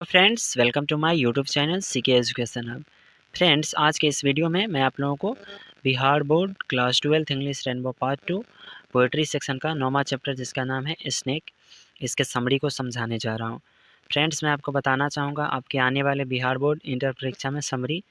Friends, welcome to my YouTube channel CK education hub. Friends, आज के इस video में मैं आप लोगों को Bihar board class 12 English Rainbow part 2 poetry section का 9वां चैप्टर जिसका नाम है स्नेक, इसके समरी को समझाने जा रहा हूँ। फ्रेंड्स, मैं आपको बताना चाहूँगा आपके आने वाले बिहार बोर्ड इंटर परीक्षा में समरी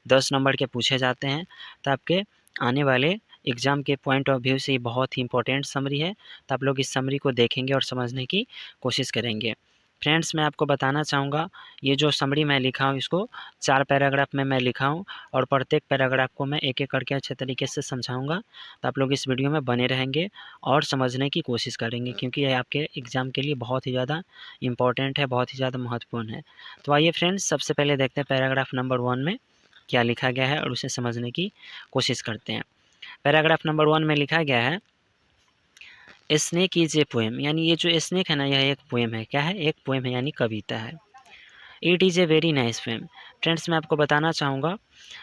10 नंबर के पूछे जाते हैं, तो आपके आने वाले एग्ज़ाम के पॉइंट ऑफ व्यू से ये बहुत ही इंपॉर्टेंट समरी है। तो आप लोग इस समरी को देखेंगे और समझने की कोशिश करेंगे। फ्रेंड्स, मैं आपको बताना चाहूँगा ये जो समरी मैं लिखा हूँ इसको 4 पैराग्राफ में मैं लिखा हूँ और प्रत्येक पैराग्राफ को मैं एक-एक करके अच्छे तरीके से समझाऊँगा। तो आप लोग इस वीडियो में बने रहेंगे और समझने की कोशिश करेंगे, क्योंकि ये आपके एग्ज़ाम के लिए बहुत ही ज़्यादा इम्पोर्टेंट है, बहुत ही ज़्यादा महत्वपूर्ण है। तो आइए फ्रेंड्स, सबसे पहले देखते हैं पैराग्राफ नंबर 1 में क्या लिखा गया है और उसे समझने की कोशिश करते हैं। पैराग्राफ नंबर 1 में लिखा गया है, स्नेक इज ए पोएम, यानी ये जो स्नेक है ना, यह एक पोएम है। क्या है? एक पोएम है, यानी कविता है। It is a very nice poem. Friends, मैं आपको बताना चाहूँगा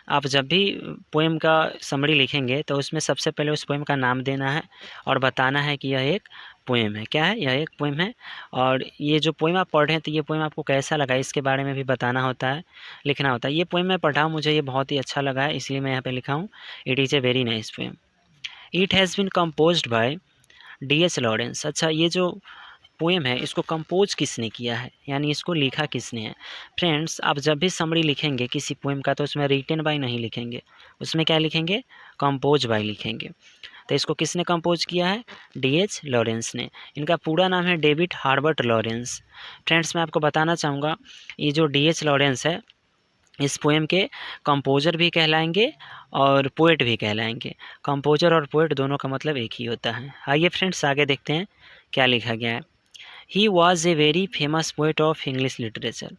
आप जब भी पोएम का समरी लिखेंगे तो उसमें सबसे पहले उस पोएम का नाम देना है और बताना है कि यह एक पोएम है। क्या है? यह एक पोएम है। और ये जो पोएम आप पढ़ रहे हैं तो ये पोएम आपको कैसा लगा इसके बारे में भी बताना होता है, लिखना होता है। ये पोएम मैं पढ़ा हूँ, मुझे ये बहुत ही अच्छा लगा है, इसलिए मैं यहाँ पे लिखा हूँ it is a very nice poem. It has been composed by DH. Lawrence. अच्छा, ये जो पोएम है इसको कंपोज किसने किया है, यानी इसको लिखा किसने है। फ्रेंड्स, आप जब भी समरी लिखेंगे किसी पोएम का तो उसमें रिटन बाय नहीं लिखेंगे, उसमें क्या लिखेंगे? कंपोज बाय लिखेंगे। तो इसको किसने कंपोज किया है? डी.एच. लॉरेंस ने। इनका पूरा नाम है डेविड हार्बर्ट लॉरेंस। फ्रेंड्स, मैं आपको बताना चाहूँगा ये जो डी.एच. लॉरेंस है इस पोएम के कंपोज़र भी कहलाएंगे और पोएट भी कहलाएंगे। कंपोज़र और पोएट दोनों का मतलब एक ही होता है। आइए फ्रेंड्स, आगे देखते हैं क्या लिखा गया है। He was a very famous poet of English literature.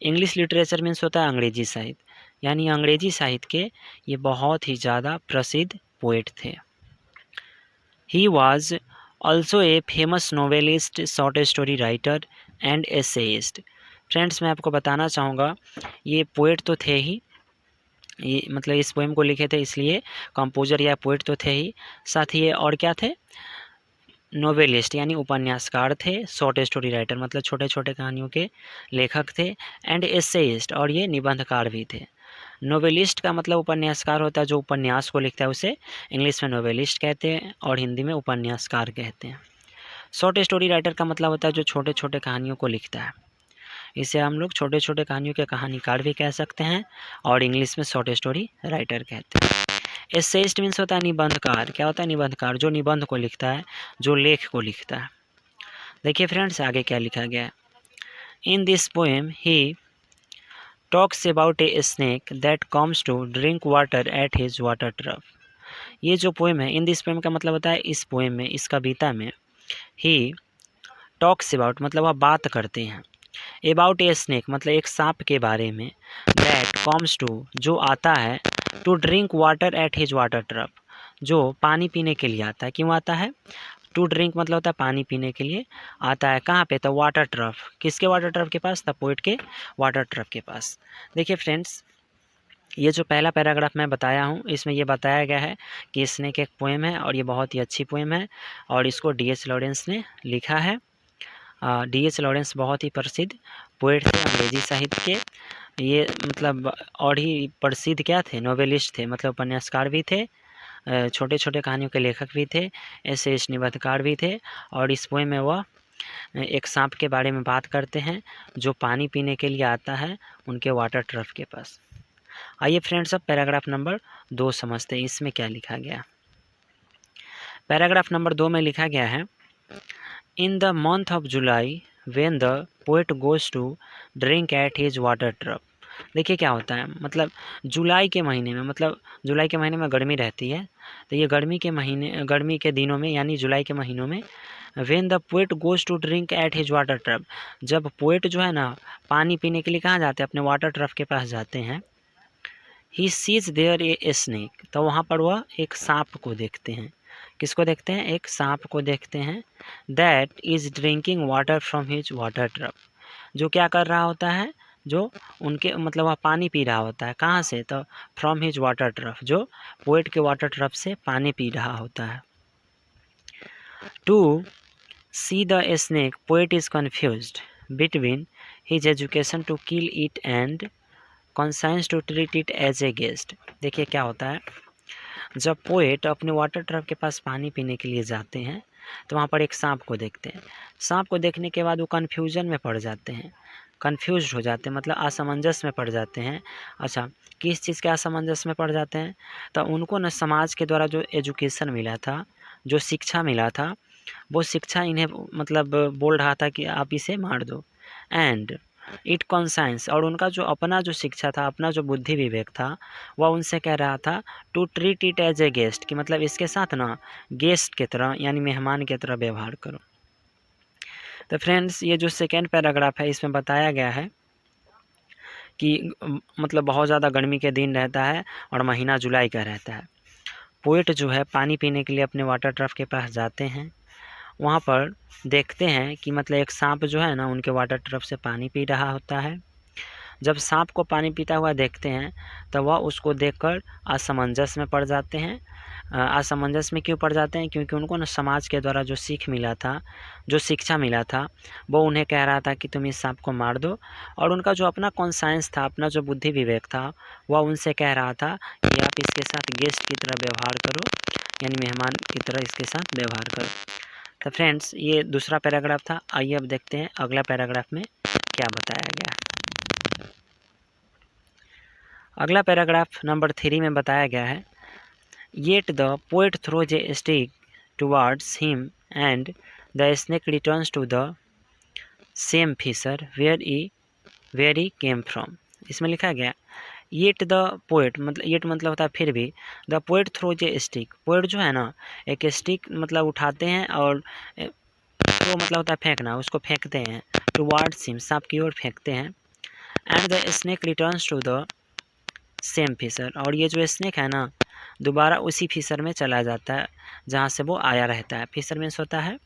English literature means होता है अंग्रेजी साहित्य, यानी अंग्रेजी साहित्य के ये बहुत ही ज़्यादा प्रसिद्ध पोएट थे। He was also a famous novelist, short story writer and essayist. Friends, मैं आपको बताना चाहूँगा ये पोएट तो थे ही, ये मतलब इस पोएम को लिखे थे इसलिए कंपोज़र या पोएट तो थे ही, साथ ही ये और क्या थे? नोवेलिस्ट यानी उपन्यासकार थे, शॉर्ट स्टोरी राइटर मतलब छोटे छोटे कहानियों के लेखक थे, एंड एसेइस्ट और ये निबंधकार भी थे। नोवेलिस्ट का मतलब उपन्यासकार होता है, जो उपन्यास को लिखता है उसे इंग्लिश में नोवेलिस्ट कहते हैं और हिंदी में उपन्यासकार कहते हैं। शॉर्ट स्टोरी राइटर का मतलब होता है जो छोटे छोटे कहानियों को लिखता है, इसे हम लोग छोटे छोटे कहानियों के कहानीकार भी कह सकते हैं और इंग्लिश में शॉर्ट स्टोरी राइटर कहते हैं। एसेइस्ट मीन्स होता है निबंधकार। क्या होता है? निबंधकार, जो निबंध को लिखता है, जो लेख को लिखता है। देखिए फ्रेंड्स, आगे क्या लिखा गया है। In this poem he talks about a snake that comes to drink water at his water trough. ये जो पोएम है, इन दिस पोएम का मतलब होता है इस पोएम में, इस कविता में, ही टॉक्स अबाउट मतलब वह बात करते हैं, अबाउट ए स्नेक मतलब एक सांप के बारे में, दैट कम्स टू जो आता है, to drink water at his water trough जो पानी पीने के लिए आता है। क्यों आता है? टू ड्रिंक मतलब होता है पानी पीने के लिए आता है। कहाँ पे? तो वाटर ट्रफ। किसके वाटर ट्रफ के पास? द पोएट के वाटर ट्रफ के पास। देखिए फ्रेंड्स, ये जो पहला पैराग्राफ मैं बताया हूँ इसमें ये बताया गया है कि स्नेक एक पोएम है और ये बहुत ही अच्छी पोएम है और इसको डी.एच. लॉरेंस ने लिखा है। डी.एच. लॉरेंस बहुत ही प्रसिद्ध पोएट थे अंग्रेजी साहित्य के। ये मतलब और ही प्रसिद्ध क्या थे? नोवेलिस्ट थे, मतलब उपन्यासकार भी थे, छोटे छोटे कहानियों के लेखक भी थे, ऐसे निबंधकार भी थे। और इस पोएम में वह एक सांप के बारे में बात करते हैं जो पानी पीने के लिए आता है उनके वाटर ट्रफ के पास। आइए फ्रेंड्स, अब पैराग्राफ नंबर 2 समझते हैं, इसमें क्या लिखा गया। पैराग्राफ नंबर 2 में लिखा गया है, in the month of July when the poet goes to drink at his water trough. देखिए क्या होता है, मतलब जुलाई के महीने में, मतलब जुलाई के महीने में गर्मी रहती है, तो ये गर्मी के दिनों में यानी जुलाई के महीनों में, when the poet goes to drink at his water trough जब पोएट जो है ना पानी पीने के लिए कहाँ जाते हैं? अपने वाटर ट्रफ के पास जाते हैं। He sees there a snake तो वहाँ पर वह एक सांप को देखते हैं। किसको देखते हैं? एक सांप को देखते हैं। That is drinking water from his water trough जो क्या कर रहा होता है? जो उनके मतलब वह पानी पी रहा होता है। कहाँ से? तो फ्रॉम हिज वाटर ट्रफ जो पोएट के वाटर ट्रफ से पानी पी रहा होता है। To see the snake poet is confused between his education to kill it and conscience to treat it as a guest. देखिए क्या होता है, जब पोएट अपने वाटर ट्रक के पास पानी पीने के लिए जाते हैं तो वहाँ पर एक सांप को देखते हैं। सांप को देखने के बाद वो कन्फ्यूजन में पड़ जाते हैं, कन्फ्यूज हो जाते हैं, मतलब असमंजस में पड़ जाते हैं। अच्छा, किस चीज़ के असमंजस में पड़ जाते हैं? तो उनको न समाज के द्वारा जो एजुकेशन मिला था, जो शिक्षा मिला था, वो शिक्षा इन्हें मतलब बोल रहा था कि आप इसे मार दो। एंड इट कॉन्साइंस, और उनका जो अपना जो शिक्षा था, अपना जो बुद्धि विवेक था, वह उनसे कह रहा था to treat it as a guest, कि मतलब इसके साथ ना गेस्ट की तरह यानी मेहमान की तरह व्यवहार करो। तो फ्रेंड्स, ये जो सेकेंड पैराग्राफ है इसमें बताया गया है कि मतलब बहुत ज़्यादा गर्मी के दिन रहता है और महीना जुलाई का रहता है। पोएट जो है पानी पीने के लिए अपने वाटर ट्रक के पास जाते हैं। वहाँ पर देखते हैं कि मतलब एक सांप जो है ना उनके वाटर ट्रक से पानी पी रहा होता है। जब सांप को पानी पीता हुआ देखते हैं तो वह उसको देखकर असमंजस में पड़ जाते हैं। असमंजस में क्यों पड़ जाते हैं? क्योंकि उनको ना समाज के द्वारा जो सीख मिला था, जो शिक्षा मिला था, वो उन्हें कह रहा था कि तुम इस सांप को मार दो। और उनका जो अपना कॉन्साइंस था, अपना जो बुद्धि विवेक था, वह उनसे कह रहा था कि आप इसके साथ गेस्ट की तरह व्यवहार करो, यानी मेहमान की तरह इसके साथ व्यवहार करो। तो फ्रेंड्स, ये दूसरा पैराग्राफ था। आइए अब देखते हैं अगला पैराग्राफ में क्या बताया गया। अगला पैराग्राफ नंबर 3 में बताया गया है, yet the poet throws a stick towards him and the snake returns to the same fissure where he came from. इसमें लिखा गया येट द पोएट, मतलब येट मतलब होता है फिर भी, the poet throws a stick, poet जो है ना एक स्टिक मतलब उठाते हैं, और थ्रो मतलब होता है फेंकना, उसको फेंकते हैं, टुवार्ड्स हिम सांप की ओर फेंकते हैं, and the snake returns to the same fissure, और ये जो स्नेक है ना दोबारा उसी फिशर में चला जाता है जहाँ से वो आया रहता है। फिशर मीन्स होता है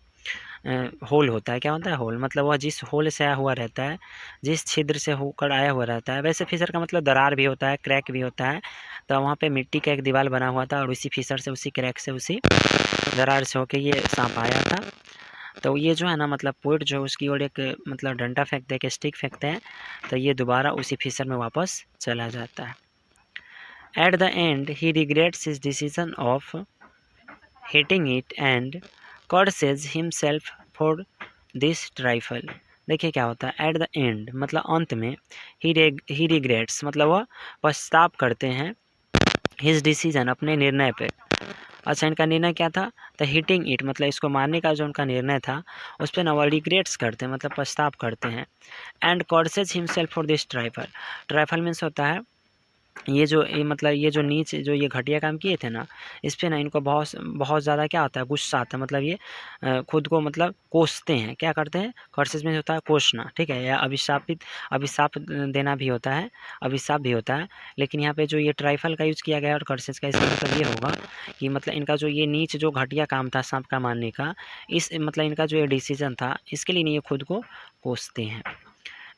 होल होता है। क्या होता है होल? मतलब वह जिस होल से आया हुआ रहता है, जिस छिद्र से होकर आया हुआ रहता है। वैसे फिशर का मतलब दरार भी होता है, क्रैक भी होता है। तो वहाँ पे मिट्टी का एक दीवार बना हुआ था और उसी फिशर से, उसी क्रैक से, उसी दरार से होकर ये सांप आया था। तो ये जो है ना मतलब पोएट जो है उसकी ओर एक मतलब डंडा फेंकते हैं, एक स्टिक फेंकते हैं, तो ये दोबारा उसी फिशर में वापस चला जाता है। At the end, he regrets his decision of hitting it and curses himself for this trifle। देखिए क्या होता है, एट द एंड मतलब अंत में, ही रिग्रेट्स मतलब वह पश्चाताप करते हैं, हिज डिसीजन अपने निर्णय पे। अच्छा, इनका निर्णय क्या था? तो हिटिंग इट मतलब इसको मारने का जो उनका निर्णय था उस पर ना वह रिग्रेट्स करते हैं, मतलब पश्चाताप करते हैं। And curses himself for this trifle, trifle means होता है ये मतलब ये जो नीच जो ये घटिया काम किए थे ना, इस पे ना इनको बहुत बहुत ज़्यादा क्या होता है, गुस्सा आता है। मतलब ये खुद को मतलब कोसते हैं। क्या करते हैं? कर्सेस में होता है कोसना, ठीक है, या अभिशाप देना भी होता है, अभिशाप भी होता है। लेकिन यहाँ पे जो ये ट्राइफल का यूज़ किया गया और कर्सेस का, इसका मतलब ये होगा कि मतलब इनका जो ये नीच जो घटिया काम था सांप का मारने का, इस मतलब इनका जो ये डिसीजन था इसके लिए ये खुद को कोसते हैं।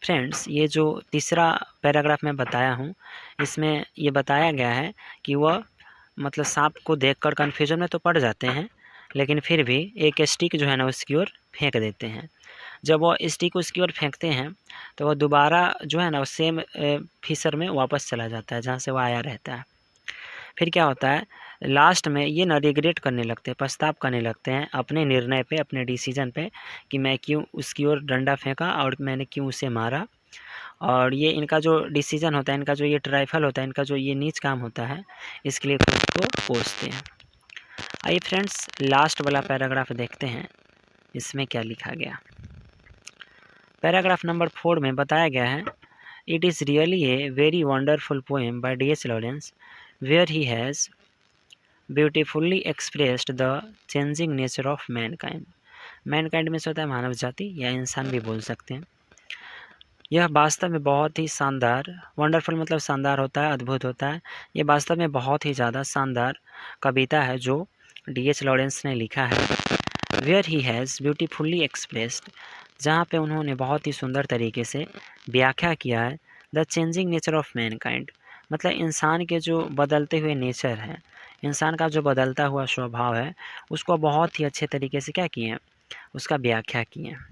फ्रेंड्स, ये जो तीसरा पैराग्राफ मैं बताया हूँ इसमें ये बताया गया है कि वह मतलब सांप को देखकर कन्फ्यूजन में तो पड़ जाते हैं, लेकिन फिर भी एक स्टिक जो है ना उसकी ओर फेंक देते हैं। जब वो स्टिक उसकी ओर फेंकते हैं तो वह दोबारा जो है ना सेम फिशर में वापस चला जाता है जहाँ से वो आया रहता है। फिर क्या होता है, लास्ट में ये ना रिग्रेट करने लगते हैं, पछतावा करने लगते हैं अपने निर्णय पे, अपने डिसीजन पे, कि मैं क्यों उसकी ओर डंडा फेंका और मैंने क्यों उसे मारा। और ये इनका जो डिसीजन होता है, इनका जो ये ट्राइफल होता है, इनका जो ये नीच काम होता है, इसके लिए खुद को कोसते हैं। आइए फ्रेंड्स, लास्ट वाला पैराग्राफ देखते हैं इसमें क्या लिखा गया। पैराग्राफ नंबर 4 में बताया गया है, it is really a very wonderful poem by D.H. Lawrence where he has beautifully expressed the changing nature of mankind। Mankind में से होता है मानव जाति या इंसान भी बोल सकते हैं। यह वास्तव में बहुत ही शानदार, वंडरफुल मतलब शानदार होता है, अद्भुत होता है। ये वास्तव में बहुत ही ज़्यादा शानदार कविता है जो D.H. लॉरेंस ने लिखा है। Where he has beautifully expressed, जहाँ पे उन्होंने बहुत ही सुंदर तरीके से व्याख्या किया है the changing nature of Mankind, मतलब इंसान के जो बदलते हुए नेचर है, इंसान का जो बदलता हुआ स्वभाव है, उसको बहुत ही अच्छे तरीके से क्या किए हैं, उसका व्याख्या किए हैं।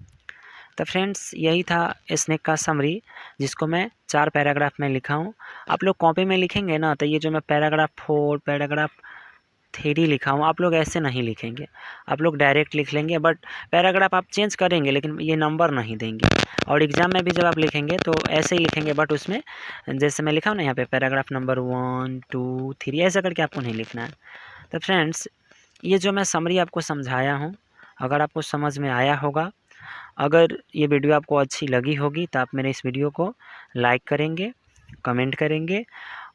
तो फ्रेंड्स यही था स्नेक का समरी, जिसको मैं 4 पैराग्राफ में लिखा हूँ। आप लोग कॉपी में लिखेंगे ना तो ये जो मैं पैराग्राफ 4 पैराग्राफ 3 लिखा हूँ, आप लोग ऐसे नहीं लिखेंगे, आप लोग डायरेक्ट लिख लेंगे। बट पैराग्राफ आप चेंज करेंगे लेकिन ये नंबर नहीं देंगे। और एग्ज़ाम में भी जब आप लिखेंगे तो ऐसे ही लिखेंगे, बट उसमें जैसे मैं लिखा हूँ ना यहाँ पे पैराग्राफ नंबर 1 2 3 ऐसा करके आपको नहीं लिखना है। तो फ्रेंड्स ये जो मैं समरी आपको समझाया हूँ, अगर आपको समझ में आया होगा, अगर ये वीडियो आपको अच्छी लगी होगी तो आप मेरे इस वीडियो को लाइक करेंगे, कमेंट करेंगे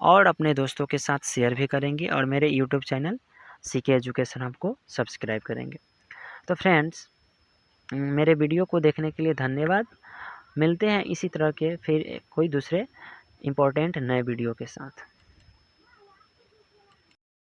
और अपने दोस्तों के साथ शेयर भी करेंगे, और मेरे YouTube channel CK education hub को सब्सक्राइब करेंगे। तो फ्रेंड्स मेरे वीडियो को देखने के लिए धन्यवाद। मिलते हैं इसी तरह के फिर कोई दूसरे इम्पोर्टेंट नए वीडियो के साथ।